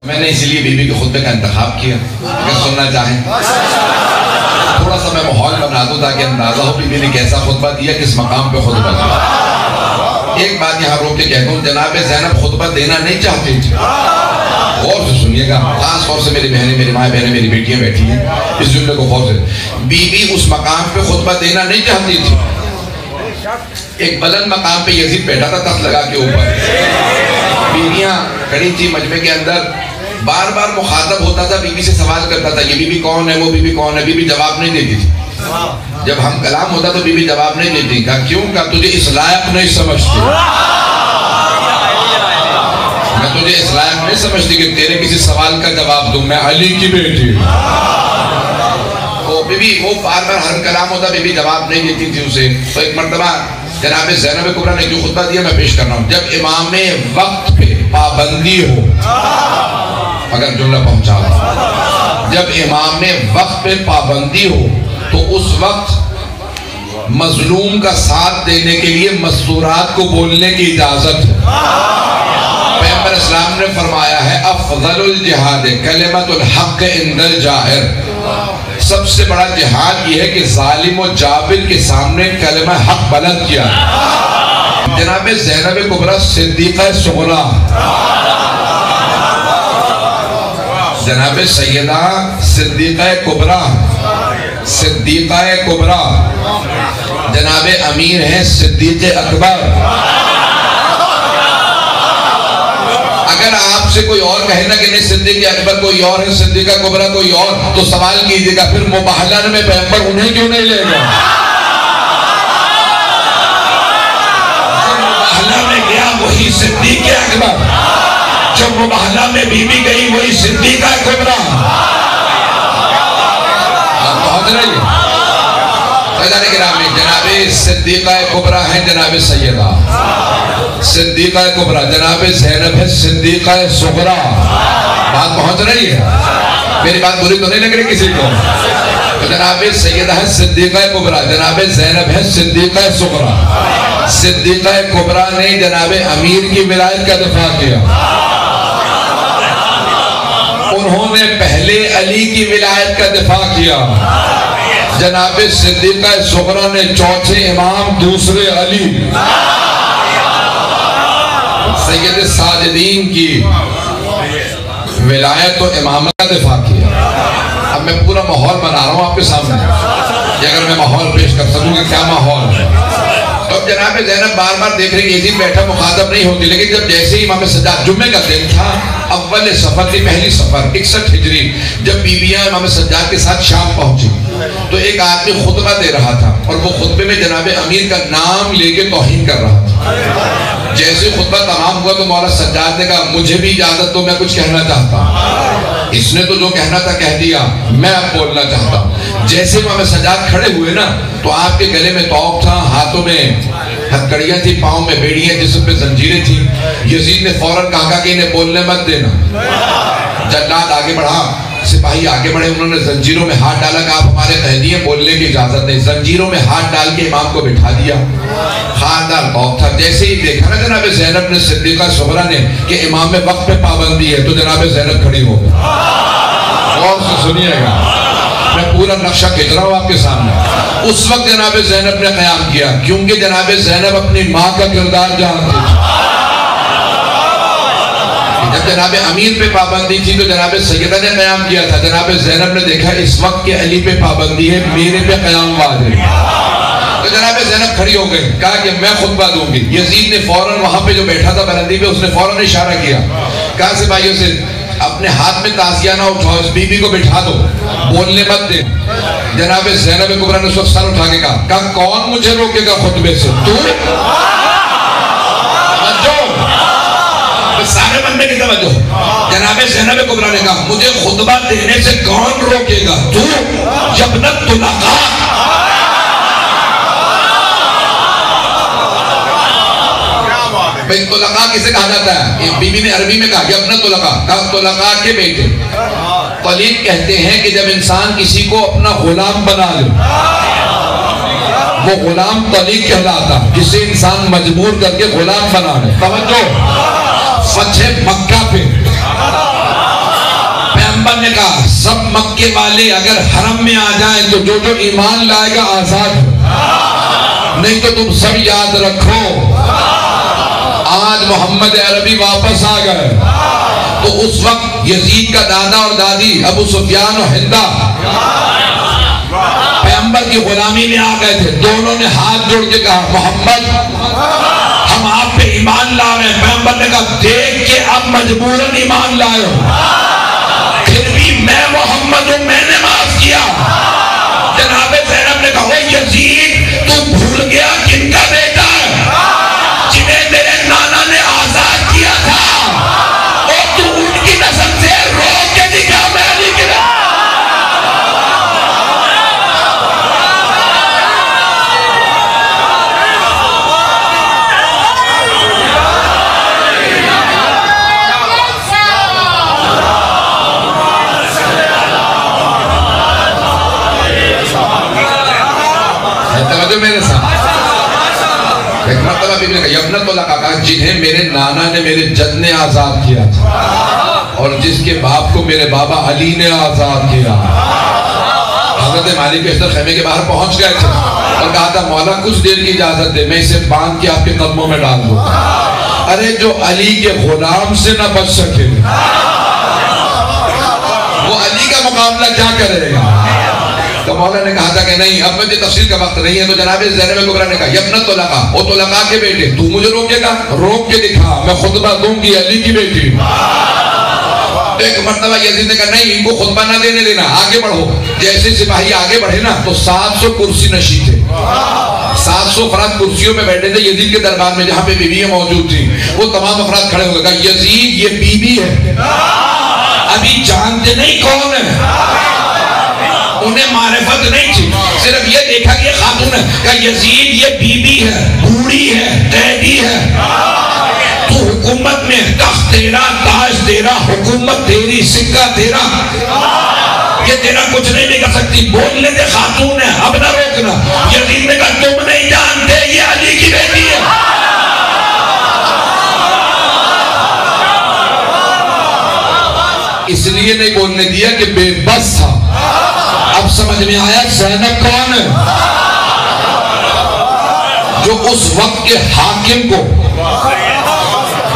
میں نے اسی لیے بی بی کے خطبے کا انتخاب کیا اگر سننا چاہیں تھوڑا سا میں ماحول بنا دوں تاکہ اندازہ ہو بی بی نے کیسا خطبہ دیا، کس مقام پہ خطبہ دیا۔ ایک بات یہاں روک کے کہتا ہوں، جناب زینب خطبہ دینا نہیں چاہتی تھی، غور سے سنیے گا، خاص طور سے میری بہنیں، میری ماں بہنیں، میری بیٹیاں بیٹھی ہیں، اس جملے کو غور سے، بی بی اس مقام پہ خطبہ دینا نہیں چاہتی تھی۔ ایک بلند مقام پہ یزید بیٹھا تھا تخت لگا کے اوپر، بیویاں کھڑی تھی مجمع کے اندر، بار بار مخاطب ہوتا تھا، بی بی سے سوال کرتا تھا، یہ بی بی کون ہے، وہ بی بی کون ہے، بی بی جواب نہیں دیتی تھی۔ جب ہم کلام ہوتا تو بی بی جواب نہیں دیتی، کہا کیوں؟ کہا تجھے اس لائق نہیں سمجھتی، میں تجھے اس لائق نہیں سمجھتی کہ تیرے کسی سوال کا جواب دوں، میں علی کی بیٹی ہوں۔ بی بی وہ بار بار ہر کلام ہوتا، بی بی جواب نہیں دیتی تھی اسے۔ تو ایک مرتبہ جناب زینب کبریٰ نے جو خطبہ دیا میں پیش کر رہا ہوں، جب امام وقت پہ پابندی ہو، اگر جملہ پہنچا ہو، جب امام وقت پہ پابندی ہو تو اس وقت مظلوم کا ساتھ دینے کے لیے مستورات کو بولنے کی اجازت ہے۔ پیغمبر اسلام نے فرمایا ہے افضل الجہاد کلمۃ الحق عند الجاہر، سب سے بڑا جہاد یہ ہے کہ ظالم و جابر کے سامنے کلمہ حق بلند کیا۔ جناب زینب کبریٰ صدیقہ صغریٰ، جناب سیدہ صدیقہ کبریٰ، صدیقہ کبریٰ، جناب امیر ہیں صدیق اکبر۔ اگر آپ سے کوئی اور کہے نا کہ نہیں صدیق اکبر کوئی اور ہے، صدیقہ کبریٰ کوئی اور، تو سوال کیجئے گا پھر مباہلہ میں پیغمبر انہیں کیوں نہیں لے گا؟ جب مباہلہ میں گیا وہی صدیق اکبر، جب مباہلہ میں بی بی گئی وہی صدیقہ کبریٰ۔ آپ پہنچ رہے ہیں فیضان کرام میں، جناب صدیقہ کبریٰ ہیں جناب سیدہ صدیقہ کبریٰ، جناب زینب ہے صدیقہ صغریٰ۔ بات پہنچ رہی ہے؟ میری بات بری تو نہیں لگ رہی کسی کو؟ تو جناب سیدہ ہے صدیقہ کبریٰ، جناب زینب ہے صدیقہ صغریٰ۔ صدیقہ کبریٰ نے جناب امیر کی ولایت کا دفاع کیا، انہوں نے پہلے علی کی ولایت کا دفاع کیا، جناب صدیقہ صغریٰ نے چوتھے امام دوسرے علی سید ساجدین کی ولایت و امامت کا دفاع کیا۔ اب میں پورا ماحول بنا رہا ہوں آپ کے سامنے، کہ اگر میں ماحول پیش کر سکوں کہ کیا ماحول ہے۔ تو جناب زینب بار بار دیکھ رہی یزید بیٹھا مخاطب نہیں ہوتی، لیکن جب جیسے ہی امام سجاد جمعے کا دن تھا، اول سفر کی پہلی سفر 61 ہجری، جب بیویاں امام سجاد کے ساتھ شام پہنچی تو ایک آدمی خطبہ دے رہا تھا، اور وہ خطبے میں جناب امیر کا نام لے کے توہین کر رہا تھا۔ جیسے خطبہ تمام ہوا تو مولا سجاد نے کہا مجھے بھی اجازت دو، میں کچھ کہنا چاہتا ہوں۔ اس نے تو جو کہنا تھا کہہ دیا، میں اب بولنا چاہتا ہوں۔ جیسے امام سجاد کھڑے ہوئے نا تو آپ کے گلے میں توق تھا، ہاتھوں میں ہتھکڑیاں تھی، پاؤں میں بیڑیاں، جسم پہ زنجیریں تھی۔ یزید نے فوراً کہا کہ انہیں بولنے مت دینا۔ جلاد آگے بڑھا، سپاہی آگے بڑھے، انہوں نے زنجیروں میں ہاتھ ڈالا کہ آپ ہمارے قیدی ہیں، بولنے کی اجازت نہیں۔ زنجیروں میں ہاتھ ڈال کے امام کو بٹھا دیا، خاندار توق تھا۔ جیسے ہی دیکھا نا جناب زینب نے صدیقہ صغریٰ نے کہ امام میں وقت پہ پابندی ہے، تو جناب زینب کھڑی ہو گئی۔ غور سے سنیے گا، میں پورا نقشہ کھینچ رہا ہوں آپ کے سامنے۔ اس وقت جناب زینب نے قیام کیا، کیونکہ جناب زینب اپنی ماں کا کردار جانتی تھی۔ جب جناب امیر پہ پابندی تھی تو جناب سیدہ نے قیام کیا تھا، جناب زینب نے دیکھا اس وقت کے علی پہ پابندی ہے، میرے پہ قیام واجب ہے، تو جناب زینب کھڑی ہو گئی، کہا کہ میں خطبہ دوں گی۔ یزید نے فوراً وہاں پہ جو بیٹھا تھا برندی پہ، اس نے فوراً اشارہ کیا، کہا سپاہیوں سے اپنے ہاتھ میں تازیہ نہ اٹھاؤ، اس بی بی کو بٹھا دو، بولنے مت دے۔ جناب زینب کبریٰ نے اس وقت سر اٹھا کے کہا کون مجھے روکے گا خطبے سے؟ تو سارے بندے کی توجہ، جناب زینب کبریٰ نے کہا مجھے خطبہ دینے سے کون روکے گا؟ تو یبنت طلقاء، بھئی طلقاء کسے کہا جاتا ہے؟ بی بی نے عربی میں کہا یبنت طلقاء، کہا طلقاء کے بیٹے۔ طلیق کہتے ہیں کہ جب انسان کسی کو اپنا غلام بنا لے، وہ غلام طلیق کہلاتا، جسے انسان مجبور کر کے غلام بنا لے۔ توجہ، فتح مکہ پہ پیغمبر نے کہا سب مکے والے اگر حرم میں آ جائیں تو جو جو ایمان لائے گا آزاد ہو، نہیں تو تم سب یاد رکھو آج محمد عربی واپس آ گئے تو اس وقت یزید کا دادا اور دادی ابو سفیان و ہندا پیغمبر کی غلامی میں آ گئے تھے. دونوں نے ہاتھ جوڑ کے کہا محمد ہم آپ پہ ایمان لا رہے ہیں. پیغمبر نے کہا دیکھ کے اب مجبوراً ایمان لائے ہو، پھر بھی میں محمد ہوں، میں نے معاف کیا. جناب زینب نے کہا وہ یزید تو بھول گیا کن کا بیٹا ہے جنہیں میرے نانا نے آزاد کیا تھا، اور تو ان کی نسل سے روک کے دکھا میں علی کی میرے ساتھ. ایک مرتبہ بھی نے یبنت اللہ کہا جنہیں میرے نانا نے میرے جد نے آزاد کیا تھا اور جس کے باپ کو میرے بابا علی نے آزاد کیا. حضرت مالک بیشتر خیمے کے باہر پہنچ گئے تھے اور کہا تھا مولا کچھ دیر کی اجازت دے میں اسے باندھ کے آپ کے قدموں میں ڈال دوں. ارے جو علی کے غلام سے نہ بچ سکے وہ علی کا مقابلہ کیا کرے گا. تو مولا نے کہا تھا کہ نہیں اب مجھے تفصیل کا وقت نہیں ہے. تو جناب زینب کبریٰ نے کہا یبنت طلقہ او طلقہ کے بیٹے تو مجھے روکے گا، روک کے دکھا میں خطبہ دوں گی علی کی بیٹی. تو ایک مرتبہ یزید نے کہا نہیں ان کو خطبہ نہ دینے دینا، آگے بڑھو. جیسے سپاہی آگے بڑھے نا تو 700 کرسی نشین تھے، 700 افراد کرسیوں میں بیٹھے تھے یزید کے دربار میں جہاں پہ بیویاں موجود تھیں. وہ تمام افراد کھڑے ہو گئے. کہا یزید یہ بی بی ہے، ابھی جانتے نہیں کون ہے، انہیں معرفت نہیں تھی، صرف یہ دیکھا کہ یہ خاتون ہے. کہ یزید یہ بی بی ہے، بوڑھی ہے، قیدی ہے، تو حکومت میں تخت تیرا، تاج تیرا، حکومت تیری، سکہ تیرا، یہ تیرا کچھ نہیں کر سکتی. بولنے دے خاتون ہے، اب نہ روکنا. یزید نے کہا تم نہیں جانتے یہ علی کی بیٹی ہے. اس لیے نہیں بولنے دیا کہ بے بس تھا. اب سمجھ میں آیا زینب کون ہے؟ جو اس وقت کے حاکم کو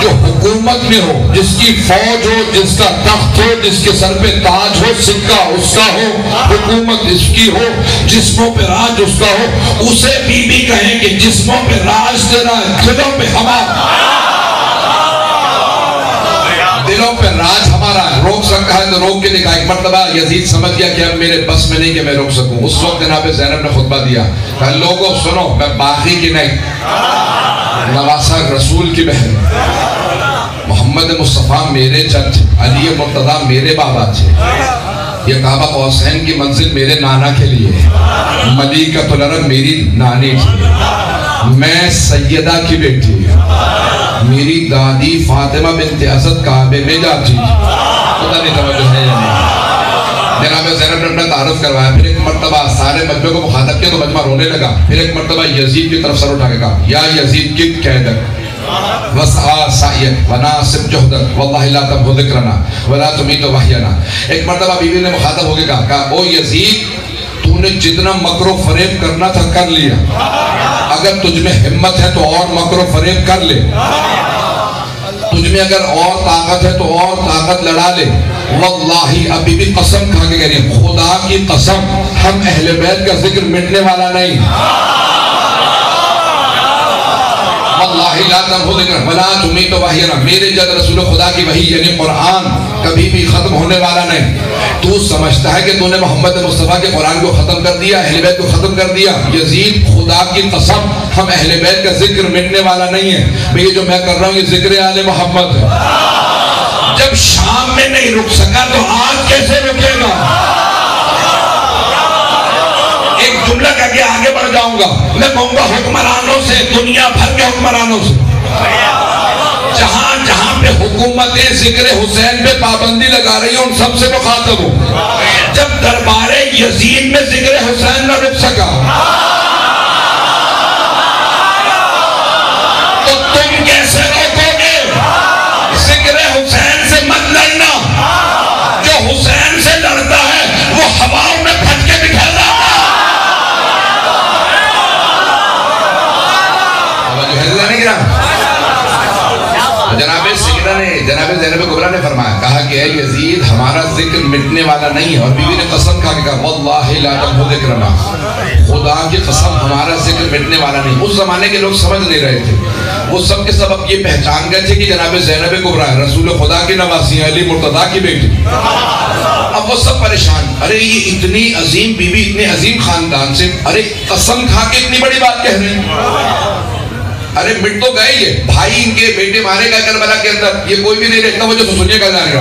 جو حکومت میں ہو، جس کی فوج ہو، جس کا تخت ہو، جس کے سر پہ تاج ہو، سکہ اس کا ہو، حکومت اس کی ہو، جسموں پہ راج اس کا ہو، اسے بی بی کہیں کہ جسموں پہ راج تیرا ہے، دلوں پہ ہمارا، دلوں پہ راج ہمارا ہے. روک سکتا ہے تو روک کے دکھا. ایک مرتبہ یزید سمجھ گیا کہ اب میرے بس میں نہیں کہ میں روک سکوں. اس وقت جناب زینب نے خطبہ دیا. کہا لوگوں سنو میں باقی کی نہیں، نواسہ رسول کی بہن، محمد مصطفیٰ میرے جد، علی مرتضیٰ میرے بابا تھے، یہ کعبہ قوسین کی منزل میرے نانا کے لیے، ملیکۃ العرب میری نانی تھی، میں سیدہ کی بیٹی، میری دادی فاطمہ بنت اسد کعبے میں جاتی. پتہ نہیں توجہ ہے یا نہیں. جناب زینب نے اپنا تعارف کروایا. پھر ایک مرتبہ سارے مجمع کو مخاطب کیا تو مجمع رونے لگا. پھر ایک مرتبہ یزید کی طرف سر اٹھا کے کہا یا یزید کت قیدک وسعا سعیت وناسب جہدک واللہ لا تبہو ذکرنا ولا تمیت وحینا. ایک مرتبہ بیوی نے مخاطب ہو کے کہا او یزید تو نے جتنا مکر و فریب کرنا تھا کر لیا، اگر تجھ میں ہمت ہے تو اور مکر و فریب کر لے، تجھ میں اگر اور طاقت ہے تو اور طاقت لڑا لے. واللہ ابھی بھی قسم کھا کے کہہ رہی ہیں خدا کی قسم ہم اہل بیت کا ذکر مٹنے والا نہیں. واللہ لا تنہو ذکر ولا تمیت وحینا، میرے جد رسول خدا کی وحی یعنی قرآن کبھی بھی ختم ہونے والا نہیں. تو سمجھتا ہے کہ تو نے محمد مصطفیٰ کے قرآن کو ختم کر دیا، اہل بیت کو ختم کر دیا. یزید خدا کی قسم ہم اہل بیت کا ذکر مٹنے والا نہیں ہے. یہ جو میں کر رہا ہوں یہ ذکر آل محمد ہے. جب شام میں نہیں رک سکا تو آج کیسے رکے گا؟ ایک جملہ کہہ کے آگے بڑھ جاؤں گا. میں کہوں گا حکمرانوں سے، دنیا بھر کے حکمرانوں سے، جہاں جہاں پہ حکومتیں ذکر حسین پہ پابندی لگا رہی ہیں ان سب سے مخاطب ہوں. جب دربار یزید میں ذکر حسین نہ رک سکا تو تم کیسے روکو گے؟ ذکر حسین سے مت لڑنا. جو حسین کہا کہ اے یزید ہمارا ذکر مٹنے والا نہیں ہے، اور بیوی نے قسم کھا کے کہا واللہ لا تمحو ذکرنا، خدا کی قسم ہمارا ذکر مٹنے والا نہیں۔ اس زمانے کے لوگ سمجھ نہیں رہے تھے، وہ سب کے سب اب یہ پہچان گئے تھے کہ جناب زینب کبریٰ رسول خدا کی نواسی علی مرتضیٰ کی بیٹی۔ اب وہ سب پریشان، ارے یہ اتنی عظیم بیوی اتنے عظیم خاندان سے ارے قسم کھا کے اتنی بڑی بات کہہ رہے ہیں، ارے مٹ تو گئے، یہ بھائی ان کے بیٹے مارے گئے کربلا کے اندر، یہ کوئی بھی نہیں رہتا وہ جو سنیے کا جانے گا۔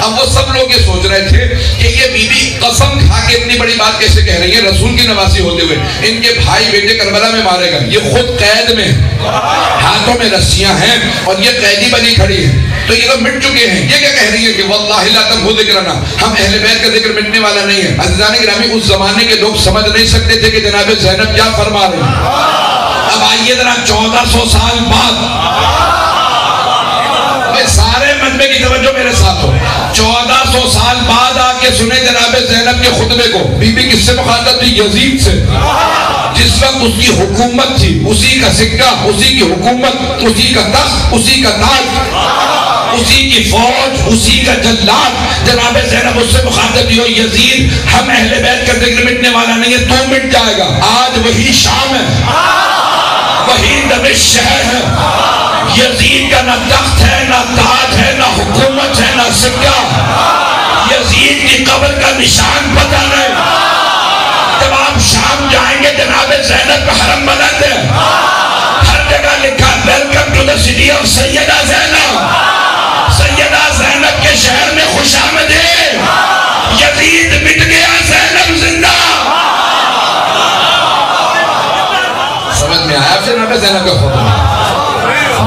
اب وہ سب لوگ یہ سوچ رہے تھے کہ یہ بی بی قسم کھا کے اتنی بڑی بات کیسے کہہ رہی ہے رسول کی نواسی ہوتے ہوئے، ان کے بھائی بیٹے کربلا میں مارے گئے، یہ خود قید میں ہاتھوں میں رسیاں ہیں اور یہ قیدی بنی کھڑی ہے، تو یہ تو مٹ چکے ہیں، یہ کیا کہہ رہی ہے کہ واللہ لا تمحو ذکرنا، ہم اہل بیت کا ذکر مٹنے والا نہیں ہے۔ عزیزان گرامی اس زمانے کے لوگ سمجھ نہیں سکتے تھے کہ جناب زینب کیا فرما رہے ہیں۔ اب آئیے ذرا 1400 سال بعد، سارے مجمع کی توجہ میرے ساتھ ہو، 1400 سال بعد آ کے سنیں جناب زینب کے خطبے کو۔ بی بی کس سے مخاطب تھی؟ یزید سے، جس وقت اس کی حکومت تھی، اسی کا سکہ، اسی کی حکومت، اسی کا تخت، اسی کا تاج، اسی کی فوج، اسی کا جلاد۔ جناب زینب اس سے مخاطب تھی، یزید ہم اہل بیت کا ذکر مٹنے والا نہیں ہے، تو مٹ جائے گا۔ آج وہی شام ہے، وہی دمشق شہر ہے، یزید کا نہ تخت ہے، نہ تاج ہے، نہ حکومت ہے، نہ سکہ، یزید کی قبر کا نشان پتہ نہیں۔ جب آپ شام جائیں گے جناب زینب کا حرم بلند ہے، ہر جگہ لکھا welcome to the city of Sayyida Zainab, Sayyida Zainab کے شہر میں خوش آمدید، یزید مٹ گیا، زینب زندہ۔ سمجھ میں آیا جناب زینب کا خطبہ؟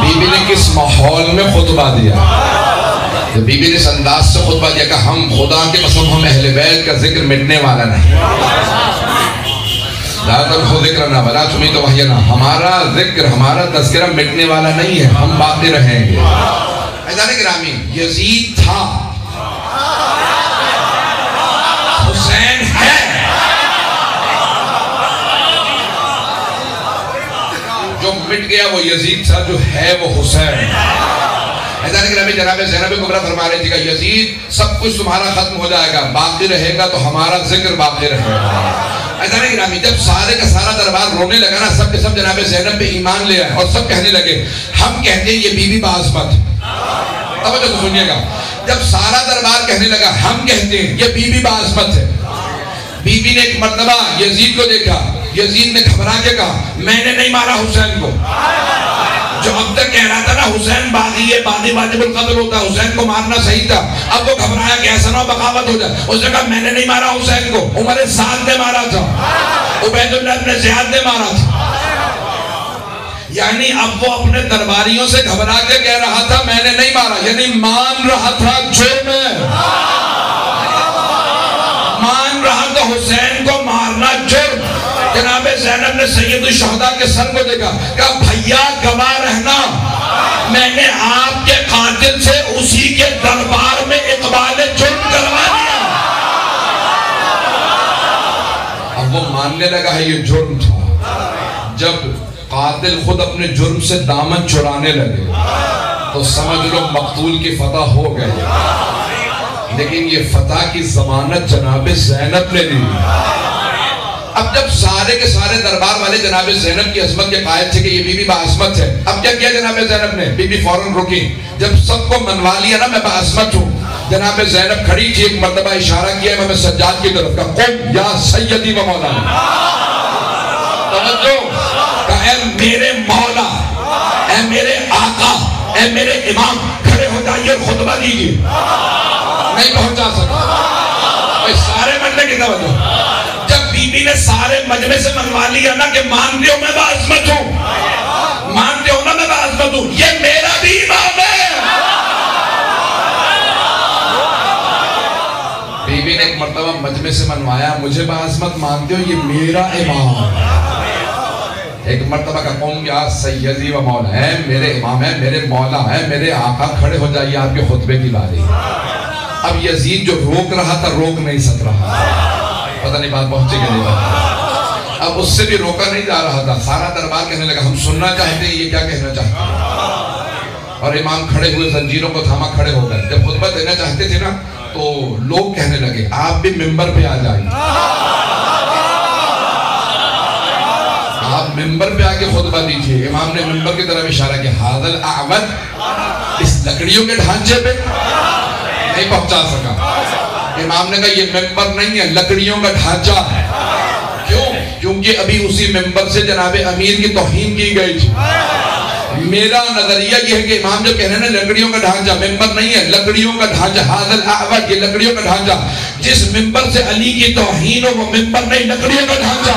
بی بی نے کس ماحول میں خطبہ دیا؟ بی بی نے اس انداز سے خطبہ دیا کہ ہم خدا کے قسم ہم اہل بیت کا ذکر مٹنے والا نہیں، لا تمحو ذکرنا ولا تمیت وحینا، ہمارا ذکر ہمارا تذکرہ مٹنے والا نہیں ہے، ہم باقی رہیں گے۔ عزیزان گرامی، یزید تھا، حسین ہے، جو مٹ گیا وہ یزید تھا، جو ہے وہ حسین۔ عزیزان گرامی، جناب زینب کبریٰ فرما رہی تھی کہ یزید سب کچھ تمہارا ختم ہو جائے گا، باقی رہے گا تو ہمارا ذکر باقی رہے گا۔ عزیزان گرامی، جب سارے کا سارا دربار رونے لگا نا، سب کے سب جناب زینب پہ ایمان لے آئے اور سب کہنے لگے ہم کہتے ہیں یہ بی بی بعصمت ہے۔ توجہ تو سنیے گا، جب سارا دربار کہنے لگا ہم کہتے ہیں یہ بی بی بعصمت ہے، بی بی نے ایک مرتبہ یزید کو دیکھا، یزید نے گھبرا کے کہا میں نے نہیں مارا حسین کو، جو اب تک کہہ رہا تھا نا حسین باغی ہے، باغی واجب القتل ہوتا ہے، حسین کو مارنا صحیح تھا، اب وہ گھبرایا کہ ایسا نہ بغاوت ہو جائے، اس نے کہا میں نے نہیں مارا حسین کو، عمر سعد نے مارا تھا، عبید اللہ بن زیاد نے مارا تھا۔ یعنی اب وہ اپنے درباریوں سے گھبرا کے کہہ رہا تھا میں نے نہیں مارا، یعنی مان رہا تھا جرم ہے، مان رہا تھا حسین کو مارنا جرم۔ جناب زینب نے سید الشہداء کے سر کو دیکھا، کہا بھیا گواہ رہنا، میں نے آپ کے قاتل سے اسی کے دربار میں اقبال جرم کروا دیا۔ اب وہ ماننے لگا ہے یہ جرم تھا۔ جب قاتل خود اپنے جرم سے دامن چرانے لگے تو سمجھ لو مقتول کی فتح ہو گئی، لیکن یہ فتح کی ضمانت جناب زینب نے دی۔ اب جب سارے کے سارے دربار والے جناب زینب کی عظمت کے قائل تھے کہ یہ بی بی بعصمت ہے، اب کیا کیا جناب زینب نے؟ بی بی فوراً رکی، جب سب کو منوا لیا نا میں بعصمت ہوں، جناب زینب کھڑی تھی، ایک مرتبہ اشارہ کیا امام سجاد کی طرف کا قم یا سیدی و مولانا، توجہ، کہ اے میرے مولا، اے میرے آقا، اے میرے امام، کھڑے ہو جائیے خطبہ دیجیے۔ نہیں پہنچا سکتا، سارے مجمع کی توجہ، بی بی نے سارے مجمع سے منوا لیا نا کہ مانتے ہو میں بعصمت ہوں، مانتے ہو نا میں بعصمت ہوں، یہ میرا بھی امام ہے۔ بی بی نے ایک مرتبہ مجمع سے منوایا مجھے بعصمت مانتے ہو، یہ میرا امام ہے۔ ایک مرتبہ کا قوم یا سیدی و مولا ہے، میرے امام ہے، میرے مولا ہے، میرے آقا، کھڑے ہو جائیے آپ کے خطبے کی باری۔ اب یزید جو روک رہا تھا روک نہیں سک رہا، پتہ نہیں بات پہنچے گا نہیں، اب اس سے بھی روکا نہیں جا رہا تھا، سارا دربار کہنے لگا ہم سننا چاہتے ہیں یہ کیا کہنا چاہتے ہیں۔ اور امام کھڑے ہوئے زنجیروں کو تھاما کھڑے ہو گئے. جب خطبہ دینا چاہتے تھے نا تو لوگ کہنے لگے آپ بھی ممبر پہ آ جائیں, آپ ممبر پہ آ کے خطبہ دیجئے. امام نے ممبر کی طرف اشارہ کیا, حاضر اعود, اس لکڑیوں کے ڈھانچے پہ نہیں پہنچا سکا. امام نے کہا یہ ممبر نہیں ہے, لکڑیوں کا ڈھانچہ ہے. کیوں؟ کیونکہ ابھی اسی ممبر سے جناب امیر کی توہین کی گئی تھی. میرا نظریہ یہ ہے کہ امام جو کہہ رہے ہیں لکڑیوں کا ڈھانچہ, ممبر نہیں ہے, لکڑیوں کا ڈھانچہ, حاضر اعوج, یہ لکڑیوں کا ڈھانچہ. جس ممبر سے علی کی توہین ہو وہ ممبر نہیں, لکڑیوں کا ڈھانچہ.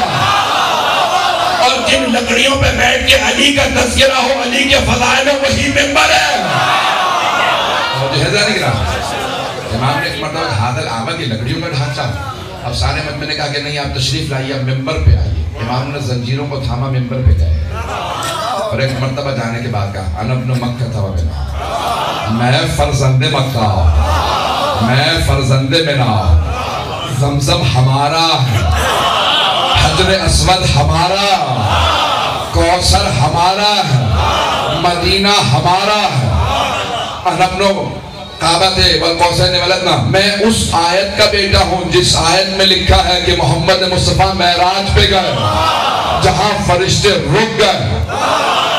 اور جن لکڑیوں پہ بیٹھ کے علی کا تذکرہ ہو, علی کے فضائل ہو, وہی ممبر ہے. جہزہ نہیں رہا. امام نے ایک مرتبہ حاضر اعوج, یہ لکڑیوں کا ڈھانچہ. اب سارے مجمع نے کہا کہ نہیں, آپ تشریف لائیے, آپ ممبر پہ آئیے. امام نے زنجیروں کو تھاما, ممبر پہ گئے. اور ایک مرتبہ جانے کے بعد کہا انا ابن مکہ تھا بنا, میں فرزند مکہ, میں فرزند منا, زمزم ہمارا ہے, حجر اسود ہمارا, کوثر ہمارا ہے, مدینہ ہمارا ہے. انا ابن کعبہ تھے والقوسین ولدنا, میں اس آیت کا بیٹا ہوں جس آیت میں لکھا ہے کہ محمد مصطفیٰ معراج پہ گئے جہاں فرشتے رک گئے,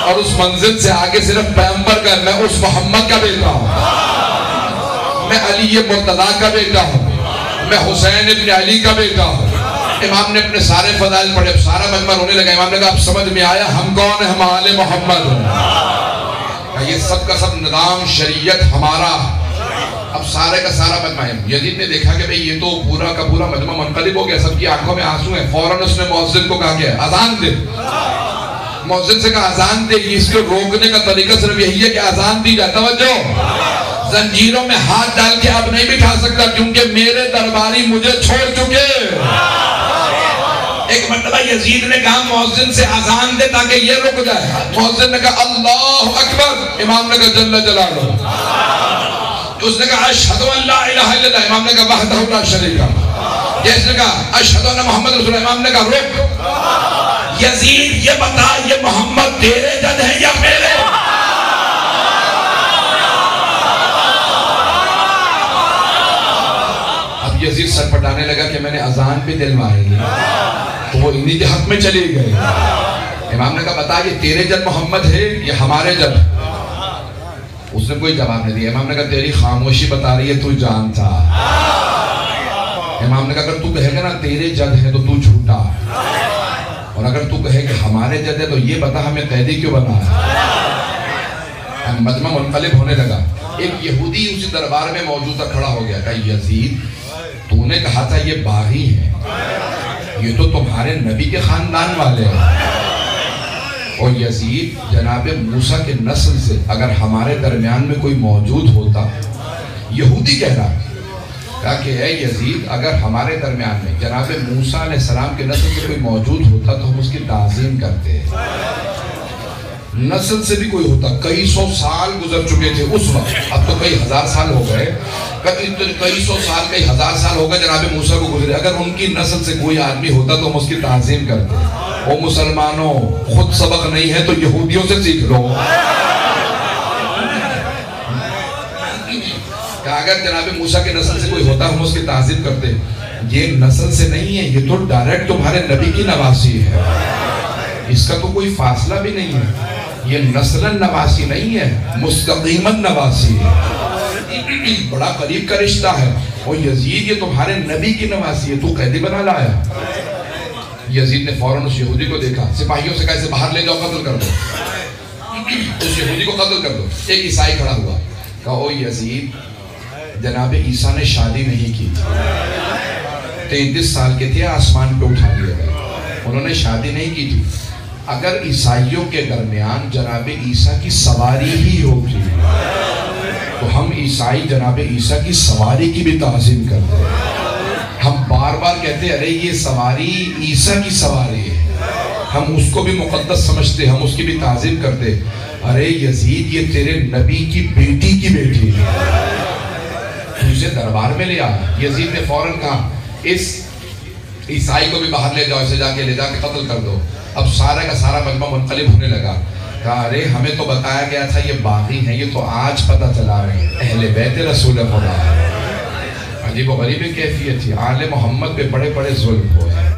اور اس منزل سے آگے صرف پیغمبر گئے. میں اس محمد کا بیٹا ہوں, میں علی مرتضیٰ کا بیٹا ہوں, میں حسین ابن علی کا بیٹا ہوں. امام نے اپنے سارے فضائل پڑھے, سارا مجمع رونے لگا. امام نے کہا اب سمجھ میں آیا ہم کون ہیں, ہم آل محمد ہیں. یہ سب کا سب نظام شریعت ہمارا. اب سارے کا سارا مجمع ہے. یزید نے دیکھا کہ بھئی یہ تو پورا کا پورا مجمع منقلب ہو گیا, سب کی آنکھوں میں آنسو ہیں. فوراً اس نے مؤذن کو کہا کہ اذان دے. مؤذن سے کہا اذان دے. اس کو روکنے کا طریقہ صرف یہی ہے کہ اذان دی جائے. توجہ, زنجیروں میں ہاتھ ڈال کے اب نہیں بٹھا سکتا کیونکہ میرے درباری مجھے چھوڑ چکے. ایک مرتبہ یزید نے کہا مؤذن سے اذان دے تاکہ یہ رک جائے. مؤذن نے کہا اللہ اکبر, امام نے کہا جل جلالہ. اس نے کہا اشہد ان لا الہ الا اللہ, امام نے کہا وحدہ لا شریک لہ. جس نے کہا اشہد ان محمد رسول اللہ, امام نے کہا رک. یزید یہ بتا یہ محمد تیرے جد ہے یا میرے؟ اب یزید سر پٹانے لگا کہ میں نے اذان پہ دلوائی, تو وہ انہی کے حق میں چلے گئے. امام نے کہا بتا یہ تیرے جد محمد ہے یہ ہمارے جد؟ اس نے کوئی جواب نہیں دیا. امام نے کہا تیری خاموشی بتا رہی ہے تو جانتا. امام نے کہا اگر تو کہے گا نا تیرے جد ہے تو تو جھوٹا, اور اگر تو کہے کہ ہمارے جد ہے تو یہ بتا ہمیں قیدی کیوں بنا ہے. مجمع منقلب ہونے لگا. ایک یہودی اسی دربار میں موجود تھا, کھڑا ہو گیا. کہا یزید تو نے کہا تھا یہ باغی ہیں, یہ تو تمہارے نبی کے خاندان والے ہیں, اور یزید جناب موسیٰ کے نسل سے اگر ہمارے درمیان میں کوئی موجود ہوتا. یہودی کہہ رہا کہا کہ اے یزید اگر ہمارے درمیان میں جناب موسیٰ علیہ السلام کے نسل سے کوئی موجود ہوتا تو ہم اس کی تعظیم کرتے. نسل سے بھی کوئی ہوتا, کئی سو سال گزر چکے تھے اس وقت, اب تو کئی ہزار سال ہو گئے, کئی سو سال کئی ہزار سال ہو گئے جناب موسیٰ کو گزرے. اگر ان کی نسل سے کوئی آدمی ہوتا تو ہم اس کی تعظیم کرتے. او مسلمانوں, خود سبق نہیں ہے تو یہودیوں سے سیکھ لو. کہ اگر جناب موسیٰ کے نسل سے کوئی ہوتا ہم اس کی تعظیم کرتے. یہ نسل سے نہیں ہے, یہ تو ڈائریکٹ تمہارے نبی کی نواسی ہے, اس کا تو کوئی فاصلہ بھی نہیں ہے. یہ نسلاً نواسی نہیں ہے, مستقیماً نواسی ہے, بڑا قریب کا رشتہ ہے. اور یزید یہ تمہارے نبی کی نواسی ہے, تو قیدی بنا لایا. یزید نے فوراً اس یہودی کو دیکھا, سپاہیوں سے کہا اسے باہر لے جاؤ, قتل کر دو. اس یہودی کو قتل کر دو. ایک عیسائی کھڑا ہوا, کہا او یزید جناب عیسیٰ نے شادی نہیں کی, 33 سال کے تھے, آسمان پہ اٹھا لیا گئے, انہوں نے شادی نہیں کی تھی. اگر عیسائیوں کے درمیان جناب عیسیٰ کی سواری ہی ہوتی تو ہم عیسائی جناب عیسیٰ کی سواری کی بھی تعظیم کرتے. ہم بار بار کہتے ارے یہ سواری عیسیٰ کی سواری ہے, ہم اس کو بھی مقدس سمجھتے, ہم اس کی بھی تعظیم کرتے. ارے یزید یہ تیرے نبی کی بیٹی کی بیٹی ہے, تو اسے دربار میں لے آ. یزید نے فوراً کہا اس عیسائی کو بھی باہر لے جاؤ, اسے جا کے لے جا کے قتل کر دو. اب سارا کا سارا مجمع منقلب ہونے لگا. کہا ارے ہمیں تو بتایا گیا تھا یہ باغی ہیں، یہ تو آج پتہ چلا رہے ہیں اہل بیت رسول خدا۔ عجیب و غریب کیفیت تھی، آل محمد پہ بڑے بڑے ظلم ہو